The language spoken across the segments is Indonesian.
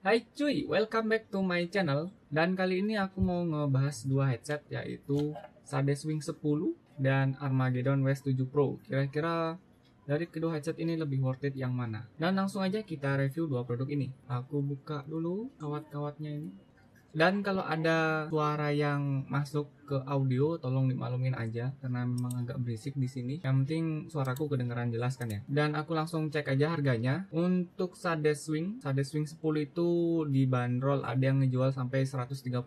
Hai cuy, welcome back to my channel. Dan kali ini aku mau ngebahas dua headset, yaitu Sadeswing 10 dan Armageddon West 7 Pro. Kira-kira dari kedua headset ini lebih worth it yang mana? Dan langsung aja kita review dua produk ini. Aku buka dulu kawat-kawatnya ini. Dan kalau ada suara yang masuk ke audio, tolong dimaklumin aja karena memang agak berisik di sini. Yang penting suaraku kedengeran jelas kan ya. Dan aku langsung cek aja harganya. Untuk Sadeswing 10 itu dibanderol ada yang ngejual sampai 130.000.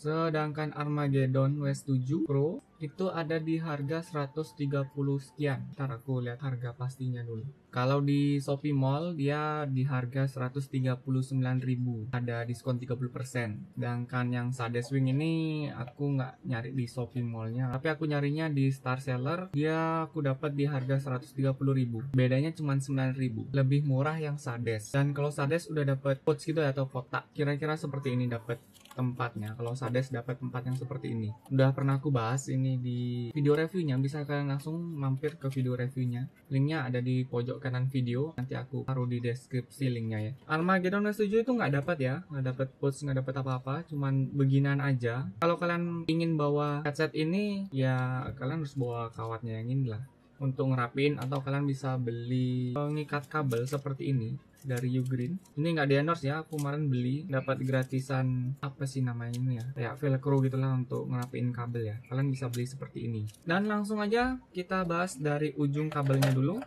Sedangkan Armageddon West 7 Pro itu ada di harga 130 sekian. Ntar aku lihat harga pastinya dulu. Kalau di Shopee Mall dia di harga 139.000. Ada diskon 30%. Sedangkan yang Sadeswing ini aku nggak nyari di Shopee Mall-nya, tapi aku nyarinya di Star Seller. Dia aku dapat di harga 130.000. Bedanya cuma 9.000. Lebih murah yang Sades. Dan kalau Sades udah dapat pouch gitu ya, atau kotak. Kira-kira seperti ini dapat tempatnya. Kalau Sades dapat tempat yang seperti ini. Udah pernah aku bahas ini di video reviewnya. Bisa kalian langsung mampir ke video reviewnya. Linknya ada di pojok kanan video. Nanti aku taruh di deskripsi linknya ya. Armageddon West 7 itu nggak dapat ya, nggak dapat pouch, nggak dapat apa-apa, cuman beginian aja. Kalau kalian ingin bawa headset ini ya kalian harus bawa kawatnya yang ini lah untuk ngerapin, atau kalian bisa beli pengikat kabel seperti ini dari Ugreen. Ini nggak di endorse ya, aku kemarin beli dapat gratisan, apa sih namanya ini ya, kayak velcro gitulah untuk ngerapiin kabel ya. Kalian bisa beli seperti ini. Dan langsung aja kita bahas dari ujung kabelnya dulu,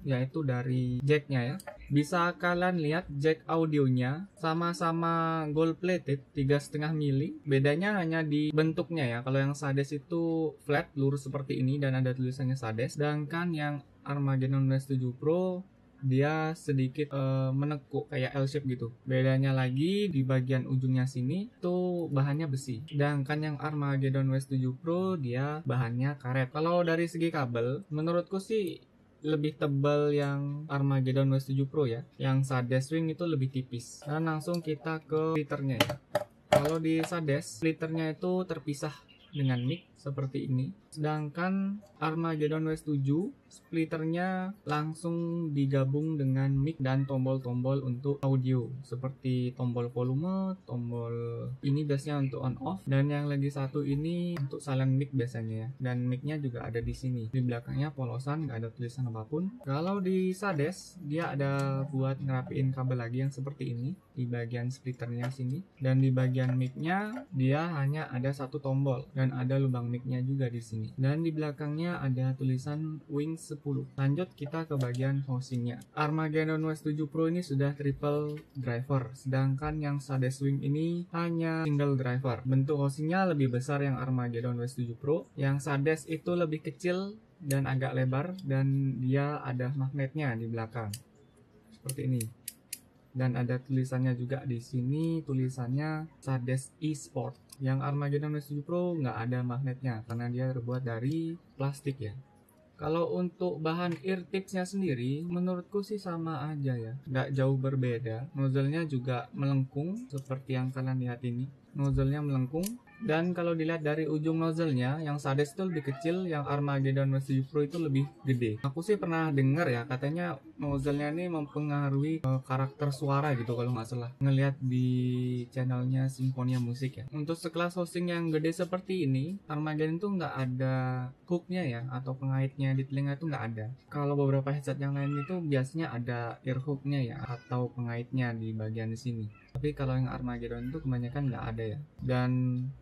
yaitu dari jacknya ya. Bisa kalian lihat jack audionya sama-sama gold plated 3,5 mili. Bedanya hanya di bentuknya ya. Kalau yang Sades itu flat lurus seperti ini dan ada tulisannya Sades. Sedangkan yang Armageddon West 7 Pro dia sedikit menekuk kayak L-shape gitu. Bedanya lagi di bagian ujungnya sini tuh bahannya besi. Sedangkan yang Armageddon West 7 Pro dia bahannya karet. Kalau dari segi kabel menurutku sih lebih tebal yang Armageddon West 7 Pro ya. Yang Sadeswing itu lebih tipis. Dan langsung kita ke splitternya ya. Kalau di Sades, splitternya itu terpisah dengan mic seperti ini. Sedangkan Armageddon West 7 splitternya langsung digabung dengan mic dan tombol-tombol untuk audio seperti tombol volume, tombol ini biasanya untuk on off, dan yang lagi satu ini untuk silent mic biasanya ya. Dan micnya juga ada di sini. Di belakangnya polosan, nggak ada tulisan apapun. Kalau di Sades dia ada buat ngerapiin kabel lagi yang seperti ini di bagian splitternya sini, dan di bagian micnya dia hanya ada satu tombol dan ada lubang micnya juga di sini. Dan di belakangnya ada tulisan Wings 10. Lanjut kita ke bagian housingnya. Armageddon West 7 Pro ini sudah triple driver, sedangkan yang Sadeswing ini hanya single driver. Bentuk housingnya lebih besar yang Armageddon West 7 Pro. Yang Sades itu lebih kecil dan agak lebar, dan dia ada magnetnya di belakang seperti ini. Dan ada tulisannya juga di sini, tulisannya Sades eSport. Yang Armageddon West 7 Pro nggak ada magnetnya karena dia terbuat dari plastik ya. Kalau untuk bahan ear tipsnya sendiri, menurutku sih sama aja ya, nggak jauh berbeda. Nozzle-nya juga melengkung seperti yang kalian lihat ini. Nozzle-nya melengkung. Dan kalau dilihat dari ujung nozzle-nya, yang Sades itu lebih kecil, yang Armageddon West 7 Pro itu lebih gede. Aku sih pernah dengar ya, katanya nozzle-nya ini mempengaruhi karakter suara gitu kalau nggak salah. Ngelihat di channelnya Sinfonia Musik ya. Untuk sekelas hosting yang gede seperti ini, Armageddon tuh nggak ada hooknya ya, atau pengaitnya di telinga itu nggak ada. Kalau beberapa headset yang lain itu biasanya ada ear hooknya ya, atau pengaitnya di bagian sini. Tapi kalau yang Armageddon itu kebanyakan nggak ada ya. Dan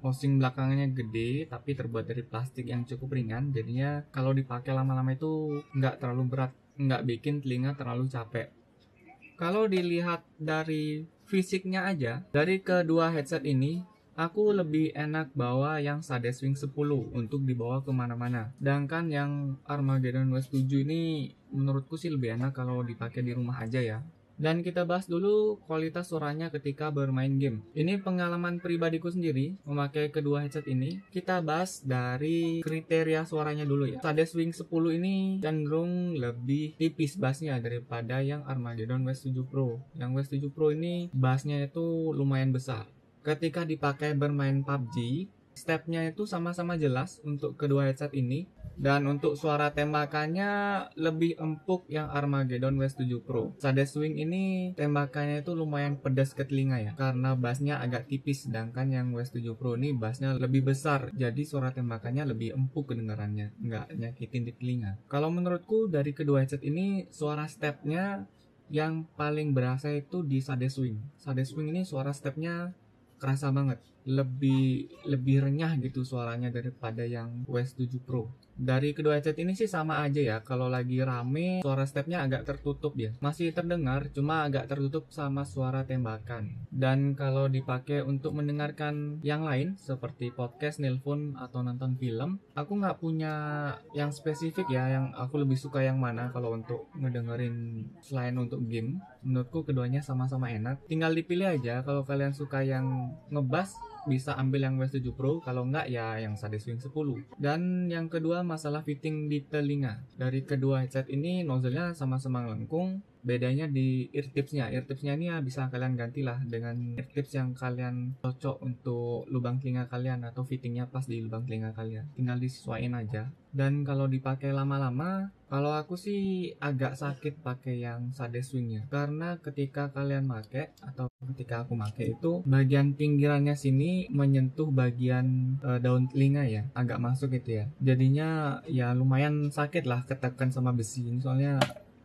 housing belakangnya gede tapi terbuat dari plastik yang cukup ringan, jadinya kalau dipakai lama-lama itu nggak terlalu berat, nggak bikin telinga terlalu capek. Kalau dilihat dari fisiknya aja, dari kedua headset ini aku lebih enak bawa yang Sadeswing 10 untuk dibawa kemana-mana. Sedangkan yang Armageddon West 7 ini menurutku sih lebih enak kalau dipakai di rumah aja ya. Dan kita bahas dulu kualitas suaranya ketika bermain game. Ini pengalaman pribadiku sendiri memakai kedua headset ini. Kita bahas dari kriteria suaranya dulu ya. Sadeswing 10 ini cenderung lebih tipis bassnya daripada yang Armageddon West 7 Pro. Yang West 7 Pro ini bassnya itu lumayan besar. Ketika dipakai bermain PUBG, stepnya itu sama-sama jelas untuk kedua headset ini. Dan untuk suara tembakannya lebih empuk yang Armageddon West 7 Pro. Sadeswing ini tembakannya itu lumayan pedas ke telinga ya, karena bassnya agak tipis, sedangkan yang West 7 Pro ini bassnya lebih besar, jadi suara tembakannya lebih empuk kedengarannya, nggak nyakitin di telinga. Kalau menurutku dari kedua headset ini suara stepnya yang paling berasa itu di Sadeswing. Sadeswing ini suara stepnya kerasa banget, lebih renyah gitu suaranya daripada yang West 7 Pro. Dari kedua headset ini sih sama aja ya, kalau lagi rame suara stepnya agak tertutup ya, masih terdengar cuma agak tertutup sama suara tembakan. Dan kalau dipakai untuk mendengarkan yang lain seperti podcast, nelpon, atau nonton film, aku nggak punya yang spesifik ya, yang aku lebih suka yang mana kalau untuk ngedengerin selain untuk game. Menurutku keduanya sama-sama enak, tinggal dipilih aja. Kalau kalian suka yang ngebass bisa ambil yang West 7 Pro, kalau enggak ya yang Sadeswing 10. Dan yang kedua masalah fitting di telinga. Dari kedua headset ini nozzle-nya sama-sama melengkung, bedanya di ear tipsnya. Ear tipsnya ini ya bisa kalian gantilah dengan ear tips yang kalian cocok untuk lubang telinga kalian atau fittingnya pas di lubang telinga kalian, tinggal disesuaikan aja. Dan kalau dipakai lama-lama, kalau aku sih agak sakit pakai yang Sadeswing-nya, karena ketika kalian pakai atau ketika aku pakai itu bagian pinggirannya sini menyentuh bagian daun telinga ya, agak masuk gitu ya, jadinya ya lumayan sakit lah ketekan sama besi ini, soalnya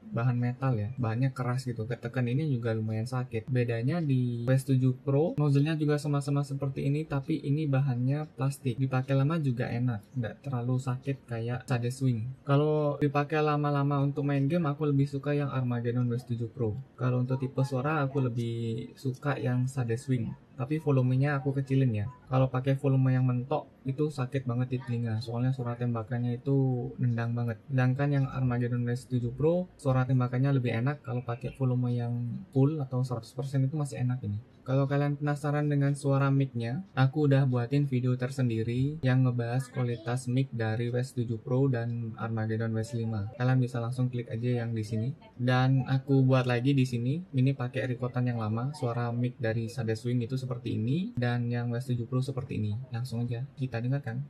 bahan metal ya, bahannya keras gitu, ketekan ini juga lumayan sakit. Bedanya di West 7 Pro nozzle-nya juga sama-sama seperti ini, tapi ini bahannya plastik, dipakai lama juga enak, nggak terlalu sakit kayak Sadeswing. Kalau dipakai lama-lama untuk main game, aku lebih suka yang Armageddon West 7 Pro. Kalau untuk tipe suara aku lebih suka yang Sadeswing, tapi volumenya aku kecilin ya. Kalau pakai volume yang mentok itu sakit banget di telinga, soalnya suara tembakannya itu nendang banget. Sedangkan yang Armageddon West 7 Pro suara tembakannya lebih enak kalau pakai volume yang full atau 100% itu masih enak ini. Kalau kalian penasaran dengan suara mic-nya, aku udah buatin video tersendiri yang ngebahas kualitas mic dari West 7 Pro dan Armageddon West 5. Kalian bisa langsung klik aja yang di sini. Dan aku buat lagi di sini, ini pakai recordan yang lama, suara mic dari Sadeswing itu seperti ini, dan yang West 7 Pro seperti ini. Langsung aja kita dengarkan.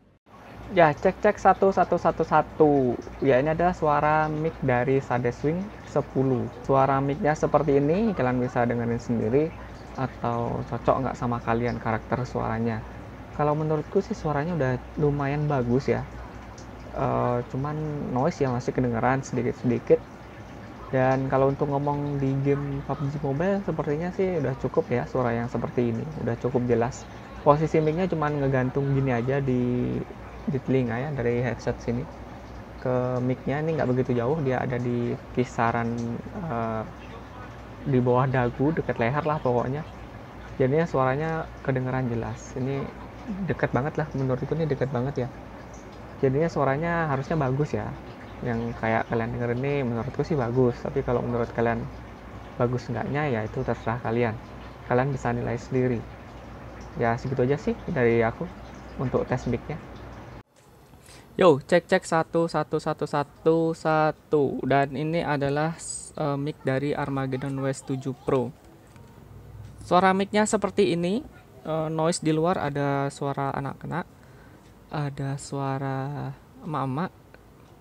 Ya, cek 1111. Ya, ini adalah suara mic dari Sadeswing 10. Suara mic-nya seperti ini, kalian bisa dengerin sendiri atau cocok nggak sama kalian karakter suaranya. Kalau menurutku sih suaranya udah lumayan bagus ya. Cuman noise yang masih kedengeran sedikit-sedikit. Dan kalau untuk ngomong di game PUBG Mobile sepertinya sih udah cukup ya suara yang seperti ini, udah cukup jelas. Posisi mic-nya cuman ngegantung gini aja di telinga ya, dari headset sini ke mic-nya ini nggak begitu jauh, dia ada di kisaran di bawah dagu, dekat leher lah pokoknya. Jadinya suaranya kedengeran jelas. Ini deket banget lah, menurutku ini deket banget ya. Jadinya suaranya harusnya bagus ya. Yang kayak kalian denger ini menurutku sih bagus, tapi kalau menurut kalian bagus enggaknya ya itu terserah kalian. Kalian bisa nilai sendiri. Ya segitu aja sih dari aku untuk tes mic-nya. Yo, cek 1111. Dan ini adalah mic dari Armageddon West 7 Pro. Suara mic-nya seperti ini. Noise di luar ada suara anak-anak, ada suara emak-emak,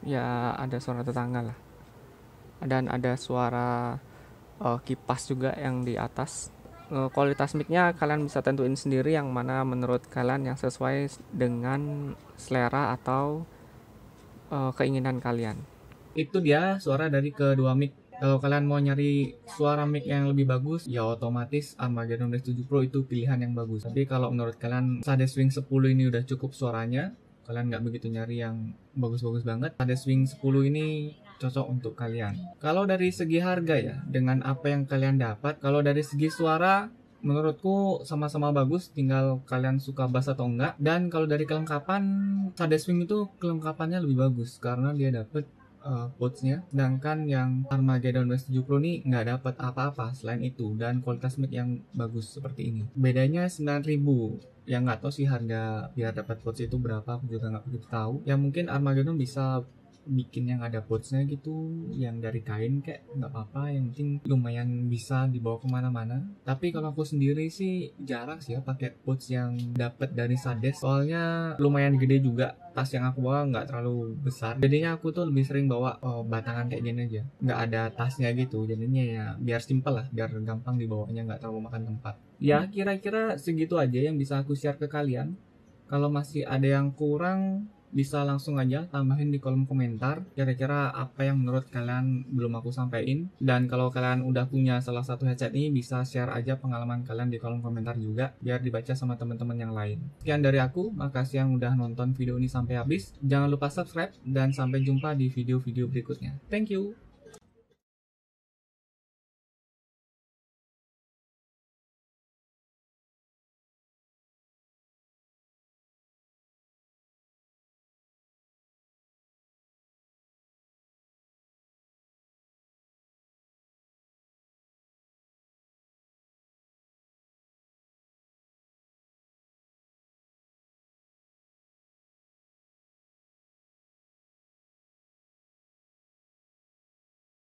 ya ada suara tetangga lah. Dan ada suara kipas juga yang di atas. Kualitas mic-nya kalian bisa tentuin sendiri yang mana menurut kalian yang sesuai dengan selera atau keinginan kalian. Itu dia suara dari kedua mic. Kalau kalian mau nyari suara mic yang lebih bagus, ya otomatis Armageddon West 7 Pro itu pilihan yang bagus. Tapi kalau menurut kalian Sadeswing 10 ini udah cukup suaranya, kalian nggak begitu nyari yang bagus-bagus banget, Sadeswing 10 ini cocok untuk kalian. Kalau dari segi harga ya, dengan apa yang kalian dapat, kalau dari segi suara menurutku sama-sama bagus, tinggal kalian suka bass atau enggak. Dan kalau dari kelengkapan, Sadeswing itu kelengkapannya lebih bagus karena dia dapet pouch-nya, sedangkan yang Armageddon West 7 Pro ini nggak dapat apa-apa selain itu, dan kualitas mic yang bagus seperti ini. Bedanya 9.000. Yang nggak tahu sih harga biar dapat pouch itu berapa, aku juga nggak begitu tahu. Ya mungkin Armageddon bisa bikin yang ada pouchnya gitu, yang dari kain kayak nggak apa-apa, yang penting lumayan bisa dibawa kemana-mana. Tapi kalau aku sendiri sih jarang sih ya pakai pouch yang dapat dari Sades, soalnya lumayan gede juga tas yang aku bawa, nggak terlalu besar, jadinya aku tuh lebih sering bawa batangan kayak gini aja, nggak ada tasnya gitu, jadinya ya biar simple lah, biar gampang dibawanya, nggak terlalu makan tempat. Ya kira-kira segitu aja yang bisa aku share ke kalian. Kalau masih ada yang kurang, bisa langsung aja tambahin di kolom komentar kira-kira apa yang menurut kalian belum aku sampaikan. Dan kalau kalian udah punya salah satu headset ini, bisa share aja pengalaman kalian di kolom komentar juga, biar dibaca sama teman-teman yang lain. Sekian dari aku, makasih yang udah nonton video ini sampai habis. Jangan lupa subscribe, dan sampai jumpa di video-video berikutnya. Thank you.